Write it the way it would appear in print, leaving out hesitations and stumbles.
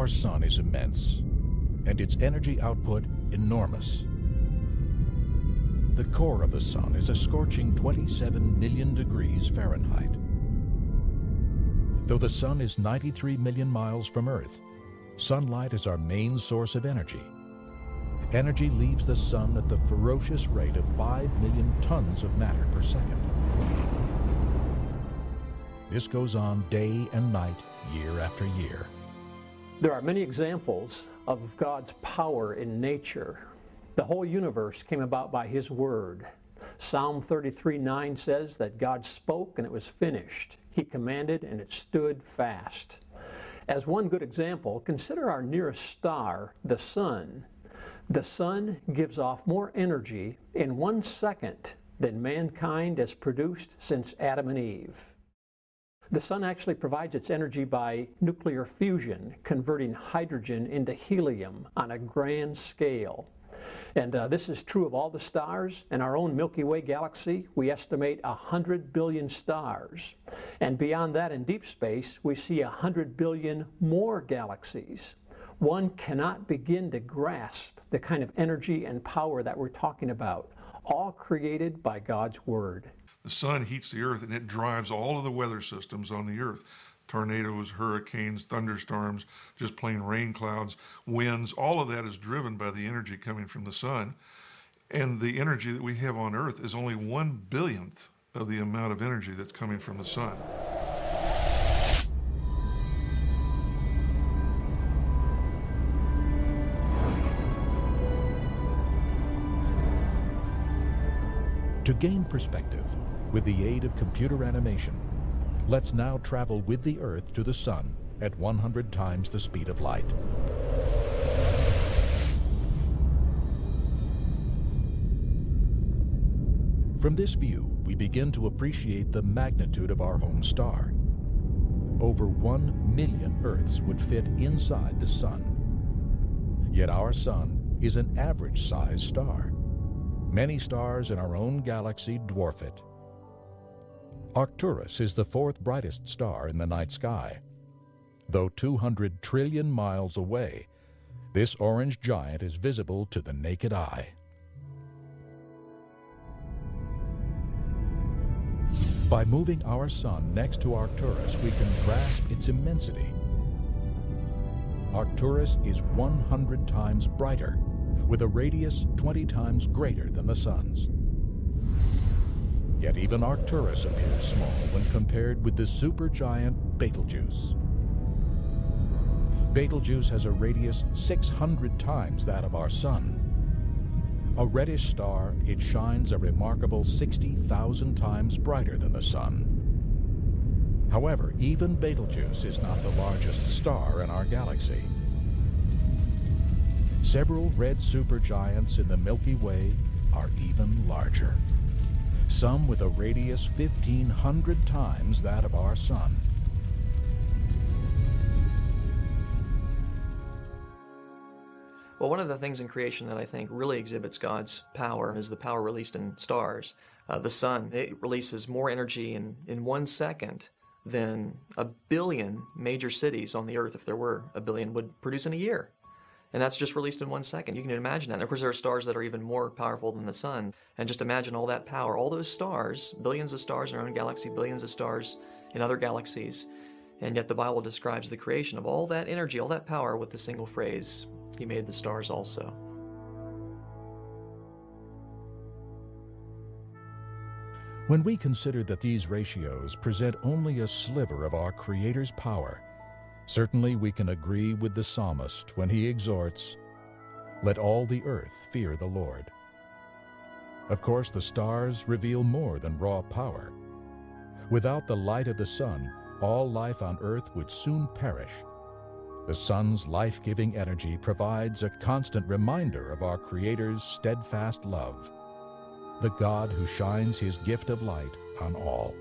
Our sun is immense, and its energy output enormous. The core of the sun is a scorching 27 million degrees Fahrenheit. Though the sun is 93 million miles from Earth, sunlight is our main source of energy. Energy leaves the sun at the ferocious rate of 5 million tons of matter per second. This goes on day and night, year after year. There are many examples of God's power in nature. The whole universe came about by His Word. Psalm 33:9 says that God spoke and it was finished. He commanded and it stood fast. As one good example, consider our nearest star, the sun. The sun gives off more energy in 1 second than mankind has produced since Adam and Eve. The sun actually provides its energy by nuclear fusion, converting hydrogen into helium on a grand scale. And this is true of all the stars. In our own Milky Way galaxy, we estimate 100 billion stars. And beyond that, in deep space, we see 100 billion more galaxies. One cannot begin to grasp the kind of energy and power that we're talking about, all created by God's Word. The sun heats the earth and it drives all of the weather systems on the earth. Tornadoes, hurricanes, thunderstorms, just plain rain clouds, winds, all of that is driven by the energy coming from the sun. And the energy that we have on earth is only 1/billionth of the amount of energy that's coming from the sun. To gain perspective, with the aid of computer animation, let's now travel with the Earth to the sun at 100 times the speed of light. From this view, we begin to appreciate the magnitude of our home star. Over 1 million Earths would fit inside the sun. Yet our sun is an average-sized star. Many stars in our own galaxy dwarf it. Arcturus is the fourth brightest star in the night sky. Though 200 trillion miles away, this orange giant is visible to the naked eye. By moving our sun next to Arcturus, we can grasp its immensity. Arcturus is 100 times brighter, with a radius 20 times greater than the sun's. Yet even Arcturus appears small when compared with the supergiant Betelgeuse. Betelgeuse has a radius 600 times that of our sun. A reddish star, it shines a remarkable 60,000 times brighter than the sun. However, even Betelgeuse is not the largest star in our galaxy. Several red supergiants in the Milky Way are even larger, some with a radius 1,500 times that of our sun. Well, one of the things in creation that I think really exhibits God's power is the power released in stars. The sun, it releases more energy in 1 second than 1 billion major cities on the earth, if there were 1 billion, would produce in a year. And that's just released in 1 second. You can imagine that. And of course, there are stars that are even more powerful than the sun. And just imagine all that power, all those stars, billions of stars in our own galaxy, billions of stars in other galaxies. And yet the Bible describes the creation of all that energy, all that power with the single phrase, He made the stars also. When we consider that these ratios present only a sliver of our Creator's power, certainly we can agree with the psalmist when he exhorts, "Let all the earth fear the Lord." Of course, the stars reveal more than raw power. Without the light of the sun, all life on earth would soon perish. The sun's life-giving energy provides a constant reminder of our Creator's steadfast love, the God who shines His gift of light on all.